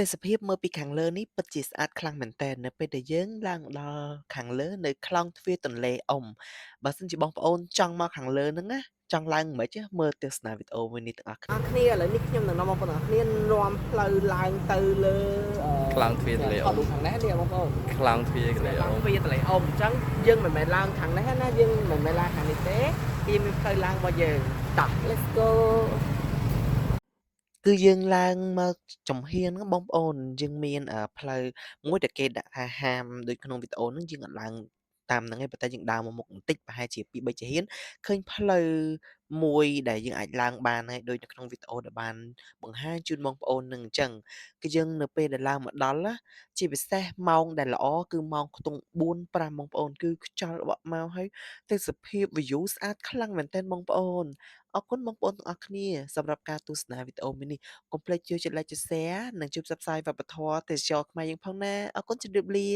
ទេសភាពមើលពីខាងលើនេះពិតជាស្អាតខ្លាំងមែនទែននៅពេលដែលយើងឡើងដល់ខាងលើនៅខ្លោងទ្វារទន្លេអ៊ុំបើសិនជាបងប្អូនចង់មកខាងលើហ្នឹងណាចង់ឡើងមិនខ្មិចណាមើលទស្សនាវីដេអូមួយនេះទាំងអស់គ្នាគ្នាឥឡូវនេះខ្ញុំនឹងនាំបងប្អូនទាំងអស់គ្នានាំផ្លូវឡើងទៅលើខ្លាំងទ្វារទន្លេអ៊ុំថតរូបខាងនេះនេះបងប្អូនខ្លាំងទ្វារទន្លេអ៊ុំទ្វារទន្លេអ៊ុំអញ្ចឹងយើងមិនមែនឡើងខាងនេះណាយើងមិនមែនឡើងខាងនេះទេគេមានផ្លូវឡើងរបស់យើងតោះ let's go គឺយើងឡើងមកចំហៀនហ្នឹងបងប្អូនយើងមានផ្លូវមួយដែលគេដាក់ថាហាមដូចក្នុងវីដេអូហ្នឹងយើងអត់ឡើងតាមហ្នឹងទេប៉ុន្តែយើងដើរមកមុខបន្តិចប្រហែលជា2-3ចាហានឃើញផ្លូវមួយដែលយើងអាចឡើងបានហើយដូចនៅក្នុងវីដេអូដែលបានបង្ហាញជូនបងប្អូននឹងអញ្ចឹងគឺយើងនៅពេលដែលឡើងមកដល់ណាជាពិសេសម៉ោងដែលល្អគឺម៉ោងខ្ទង់4-5បងប្អូនគឺខ្យល់បក់មកហើយទេសភាព view ស្អាតខ្លាំងមែនទែនបងប្អូនអរគុណបងប្អូនទាំងអស់គ្នាសម្រាប់ការទស្សនាវីដេអូមួយនេះ កុំភ្លេចជួយចុច Like ចុច Share និងជួយផ្សព្វផ្សាយវប្បធម៌ទេសចរណ៍ខ្មែរយើងផងណាអរគុណជម្រាបលា